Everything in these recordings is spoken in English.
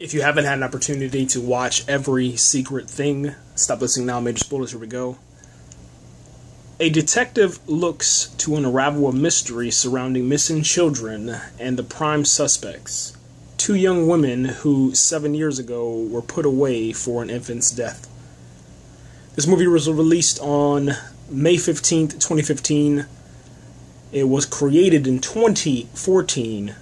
If you haven't had an opportunity to watch every secret thing, stop listening now, major spoilers, here we go. A detective looks to unravel a mystery surrounding missing children and the prime suspects, two young women who 7 years ago were put away for an infant's death. This movie was released on May 15th, 2015. It was created in 2014,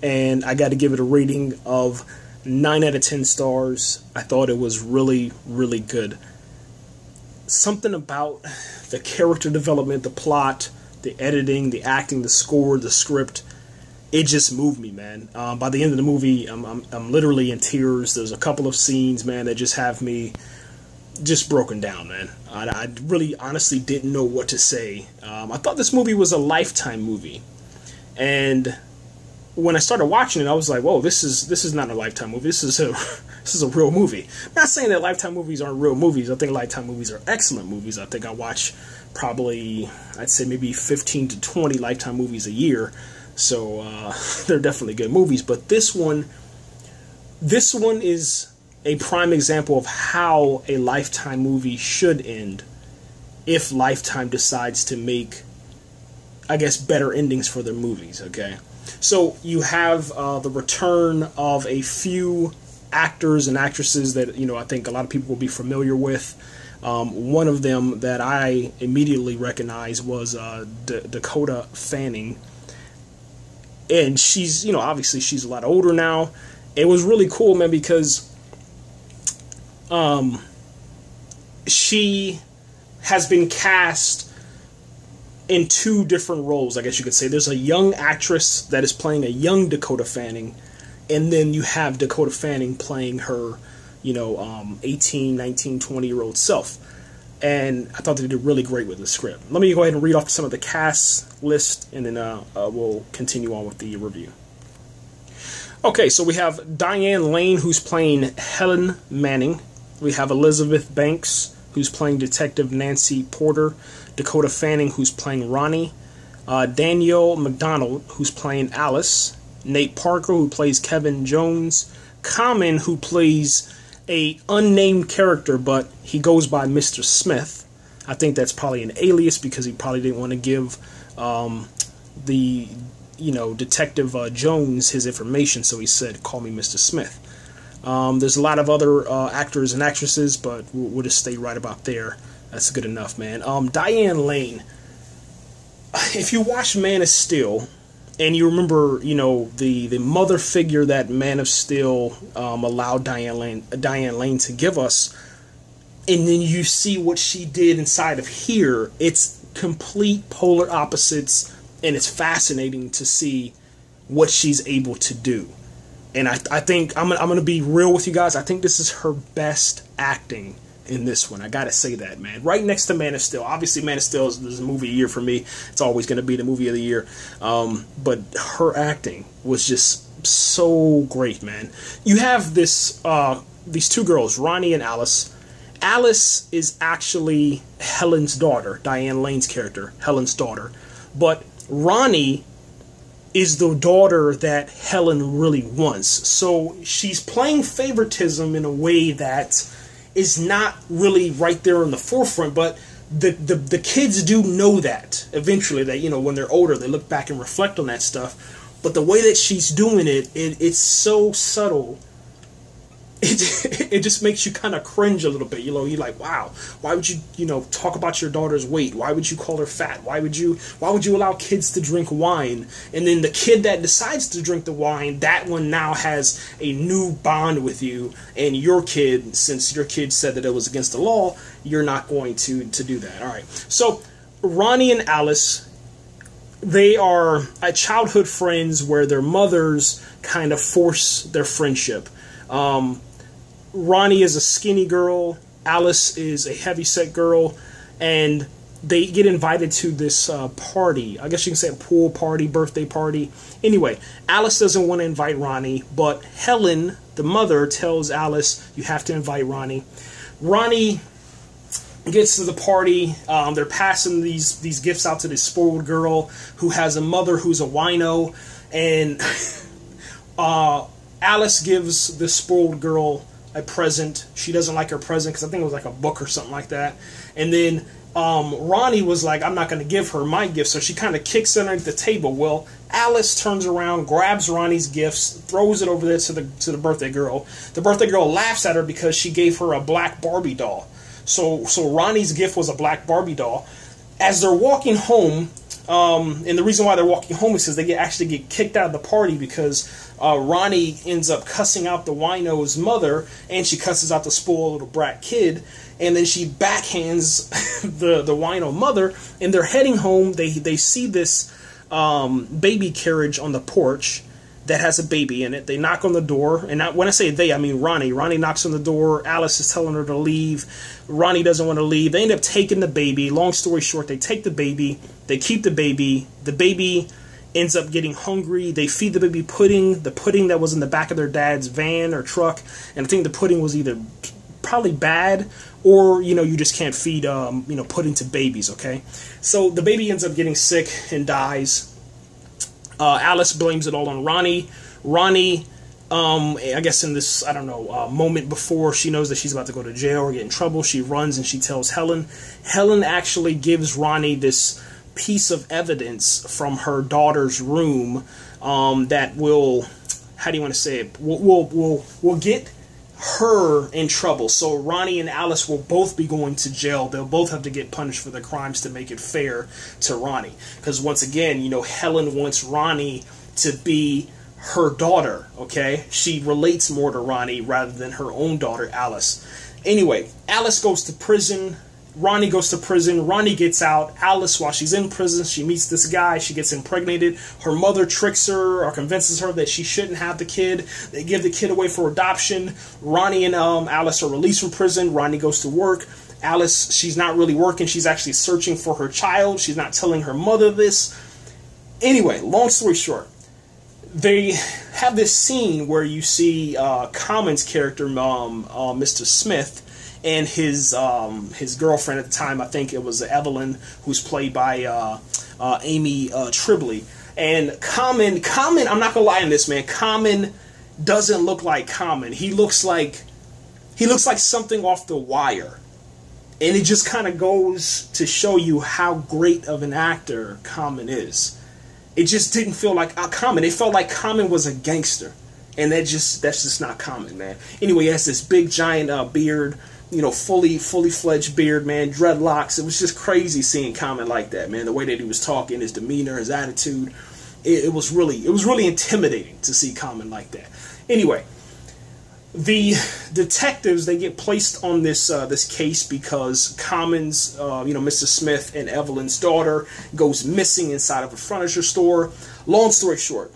and I got to give it a rating of 9 out of 10 stars. I thought it was really, really good. Something about the character development, the plot, the editing, the acting, the score, the script, it just moved me, man. By the end of the movie, I'm literally in tears. There's a couple of scenes, man, that just have me just broken down, man. I really honestly didn't know what to say. I thought this movie was a Lifetime movie, and when I started watching it, I was like, "Whoa, this is not a Lifetime movie. This is a real movie." I'm not saying that Lifetime movies aren't real movies. I think Lifetime movies are excellent movies. I think I watch probably, I'd say maybe 15 to 20 Lifetime movies a year, so they're definitely good movies. But this one is a prime example of how a Lifetime movie should end if Lifetime decides to make, I guess, better endings for their movies, okay? So you have the return of a few actors and actresses that, I think a lot of people will be familiar with. One of them that I immediately recognized was Dakota Fanning. And she's, obviously she's a lot older now. It was really cool, man, because she has been cast in two different roles, I guess you could say. There's a young actress that is playing a young Dakota Fanning, and then you have Dakota Fanning playing her, 18, 19, 20-year-old self. And I thought they did really great with the script. Let me go ahead and read off some of the cast list, and then we'll continue on with the review. Okay, so we have Diane Lane, who's playing Helen Manning. We have Elizabeth Banks, who's playing Detective Nancy Porter. Dakota Fanning, who's playing Ronnie. Danielle Macdonald, who's playing Alice. Nate Parker, who plays Kevin Jones. Common, who plays a unnamed character, but he goes by Mr. Smith. I think that's probably an alias because he probably didn't want to give the Detective Jones his information, so he said, "Call me Mr. Smith." There's a lot of other actors and actresses, but we'll just stay right about there. That's good enough, man. Diane Lane. If you watch Man of Steel, and you remember, the mother figure that Man of Steel allowed Diane Lane to give us, and then you see what she did inside of here, it's complete polar opposites, and it's fascinating to see what she's able to do. And I think, I'm going to be real with you guys, I think this is her best acting in this one. I gotta say that, man. Right next to Man of Steel. Obviously, Man of Steel is a movie of the year for me. It's always going to be the movie of the year. But her acting was just so great, man. You have these two girls, Ronnie and Alice. Alice is actually Helen's daughter, Diane Lane's character, Helen's daughter. But Ronnie is the daughter that Helen really wants. So she's playing favoritism in a way that is not really right there in the forefront, but the kids do know that eventually, that when they're older they look back and reflect on that stuff. But the way that she's doing it's so subtle. It just makes you kind of cringe a little bit. You're like, wow, why would you talk about your daughter's weight? Why would you call her fat? Why would you allow kids to drink wine? And then the kid that decides to drink the wine, that one now has a new bond with you, and your kid, since your kid said that it was against the law, you're not going to do that. All right. So Ronnie and Alice, they are childhood friends where their mothers kind of force their friendship. Ronnie is a skinny girl, Alice is a heavyset girl, and they get invited to this party. I guess you can say a pool party, birthday party. Anyway, Alice doesn't want to invite Ronnie, but Helen, the mother, tells Alice, you have to invite Ronnie. Ronnie gets to the party. They're passing these gifts out to this spoiled girl who has a mother who's a wino, and Alice gives the spoiled girl a present. She doesn't like her present because I think it was like a book or something like that. And then Ronnie was like, I'm not going to give her my gift, so she kind of kicks it underneath the table. Well, Alice turns around, grabs Ronnie's gifts, throws it over there to the birthday girl. The birthday girl laughs at her because she gave her a black Barbie doll. So Ronnie's gift was a black Barbie doll. As they're walking home, and the reason why they're walking home is because they actually get kicked out of the party because Ronnie ends up cussing out the wino's mother, and she cusses out the spoiled little brat kid, and then she backhands the wino mother, and they're heading home. They see this baby carriage on the porch that has a baby in it. They knock on the door, and when I say they, I mean Ronnie. Ronnie knocks on the door. Alice is telling her to leave. Ronnie doesn't want to leave. They end up taking the baby. Long story short, they take the baby. They keep the baby. The baby ends up getting hungry. They feed the baby pudding. The pudding that was in the back of their dad's van or truck, and I think the pudding was either probably bad or, you just can't feed, pudding to babies, okay? So the baby ends up getting sick and dies. Alice blames it all on Ronnie. Ronnie, I guess in this, moment before she knows that she's about to go to jail or get in trouble, she runs and she tells Helen. Helen actually gives Ronnie this piece of evidence from her daughter's room that will, how do you want to say it, will get her in trouble. So Ronnie and Alice will both be going to jail. They'll both have to get punished for their crimes to make it fair to Ronnie. Because once again, Helen wants Ronnie to be her daughter, okay? She relates more to Ronnie rather than her own daughter, Alice. Anyway, Alice goes to prison. Ronnie goes to prison. Ronnie gets out. Alice, while she's in prison, she meets this guy. She gets impregnated. Her mother tricks her or convinces her that she shouldn't have the kid. They give the kid away for adoption. Ronnie and Alice are released from prison. Ronnie goes to work. Alice, she's not really working. She's actually searching for her child. She's not telling her mother this. Anyway, long story short, they have this scene where you see Common's character, Mr. Smith, and his girlfriend at the time, I think it was Evelyn, who's played by Amy Tribbley. And Common, I'm not gonna lie on this, man. Common doesn't look like Common. He looks like something off The Wire, and it just kind of goes to show you how great of an actor Common is. It just didn't feel like Common. It felt like Common was a gangster, and that's just not Common, man. Anyway, he has this big giant beard. Fully fledged beard, man, dreadlocks. It was just crazy seeing Common like that, man. The way that he was talking, his demeanor, his attitude, it was really intimidating to see Common like that. Anyway, the detectives, they get placed on this case because Common's Mr. Smith and Evelyn's daughter goes missing inside of a furniture store. Long story short,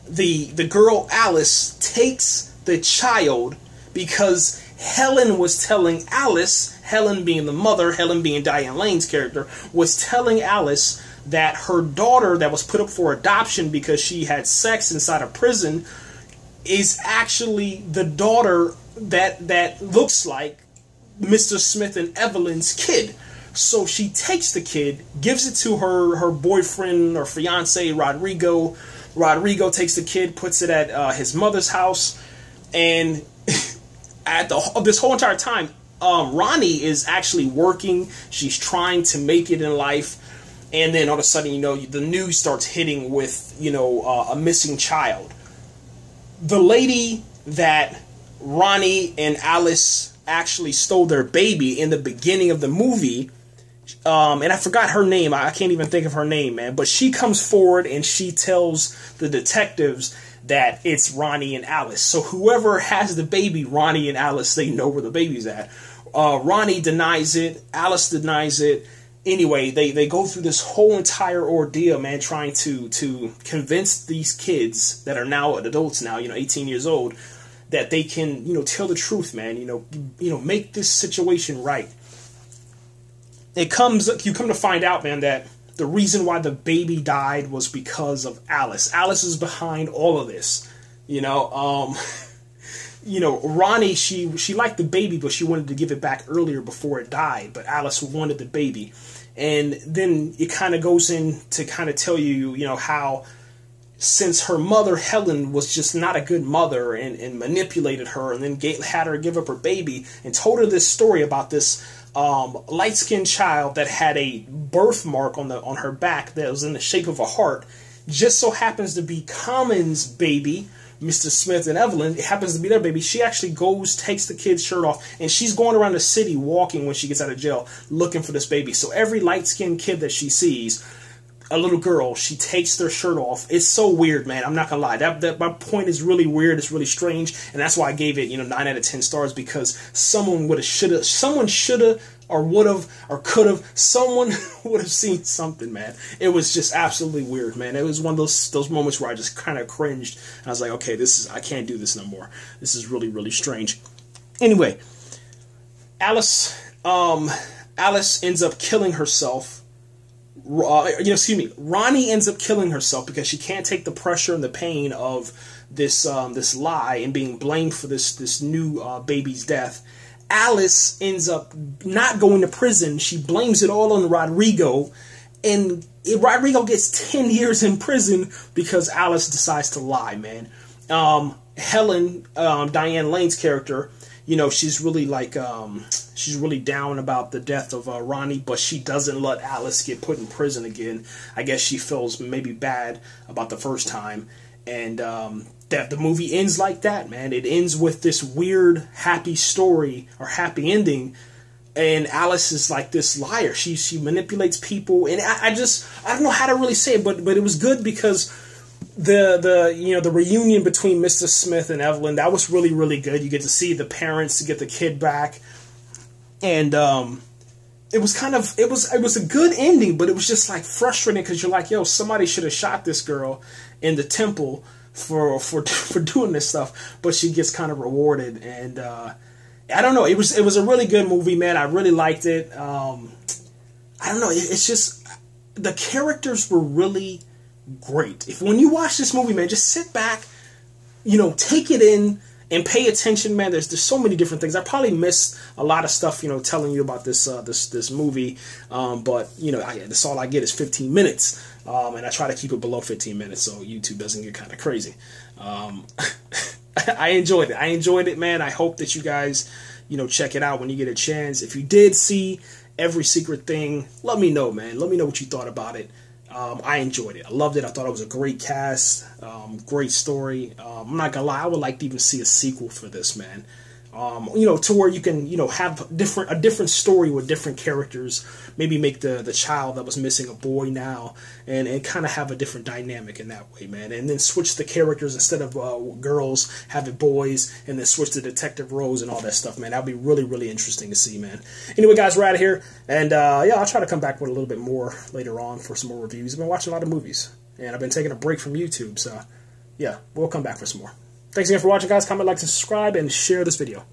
the girl Alice takes the child because Helen was telling Alice, Helen being the mother, Helen being Diane Lane's character, was telling Alice that her daughter that was put up for adoption because she had sex inside a prison is actually the daughter that looks like Mr. Smith and Evelyn's kid. So she takes the kid, gives it to her boyfriend or fiance, Rodrigo. Rodrigo takes the kid, puts it at his mother's house, and this whole entire time, Ronnie is actually working. She's trying to make it in life, and then all of a sudden, the news starts hitting with, a missing child. The lady that Ronnie and Alice actually stole their baby in the beginning of the movie, and I forgot her name. I can't even think of her name, man. But she comes forward and she tells the detectives that it's Ronnie and Alice. So whoever has the baby, Ronnie and Alice, they know where the baby's at. Ronnie denies it. Alice denies it. Anyway, they go through this whole entire ordeal, man, trying to convince these kids that are now adults now, 18 years old, that they can, tell the truth, man, make this situation right. You come to find out, man, that the reason why the baby died was because of Alice. Alice is behind all of this. Ronnie, she liked the baby, but she wanted to give it back earlier before it died. But Alice wanted the baby. And then it kind of goes in to kind of tell you, how since her mother, Helen, was just not a good mother and manipulated her and then had her give up her baby, and told her this story about this light-skinned child that had a birthmark on her back that was in the shape of a heart. Just so happens to be Common's baby, Mr. Smith and Evelyn. It happens to be their baby. She actually goes, takes the kid's shirt off, and she's going around the city walking when she gets out of jail looking for this baby. So every light-skinned kid that she sees, a little girl, she takes their shirt off. It's so weird, man. I'm not gonna lie. That my point is really weird. It's really strange, and that's why I gave it 9 out of 10 stars, because someone shoulda, or would have, or could have, someone would have seen something, man. It was just absolutely weird, man. It was one of those moments where I just kind of cringed, and I was like, okay, I can't do this no more. This is really, really strange. Anyway, Alice ends up killing herself. Ronnie ends up killing herself because she can't take the pressure and the pain of this lie and being blamed for this new baby's death. Alice ends up not going to prison. She blames it all on Rodrigo, and Rodrigo gets 10 years in prison because Alice decides to lie, man. Helen, Diane Lane's character, she's really she's really down about the death of Ronnie, but she doesn't let Alice get put in prison again. I guess she feels maybe bad about the first time, and that the movie ends like that, man. It ends with this weird happy story or happy ending, and Alice is like this liar. She manipulates people, and I don't know how to really say it, but it was good because the reunion between Mr. Smith and Evelyn, that was really, really good. You get to see the parents to get the kid back, and it was a good ending, but it was just like frustrating because you're like, yo, somebody should have shot this girl in the temple for doing this stuff, but she gets kind of rewarded, and I don't know. It was a really good movie, man. I really liked it. I don't know. It's just the characters were really great. When you watch this movie, man, just sit back, take it in and pay attention, man. There's so many different things. I probably missed a lot of stuff, telling you about this movie, but that's all I get is 15 minutes, and I try to keep it below 15 minutes so YouTube doesn't get kind of crazy. I enjoyed it, man. I hope that you guys, check it out when you get a chance. If you did see every secret thing, let me know, man. Let me know what you thought about it. I enjoyed it. I loved it. I thought it was a great cast, great story. I'm not gonna lie, I would like to even see a sequel for this, man. To where you can, have a different story with different characters. Maybe make the child that was missing a boy now, and kind of have a different dynamic in that way, man. And then switch the characters, instead of girls, have it boys, and then switch to detective roles and all that stuff, man. That'd be really, really interesting to see, man. Anyway, guys, we're out of here, and I'll try to come back with a little bit more later on for some more reviews. I've been watching a lot of movies, and I've been taking a break from YouTube, so yeah, we'll come back for some more. Thanks again for watching, guys. Comment, like, and subscribe, and share this video.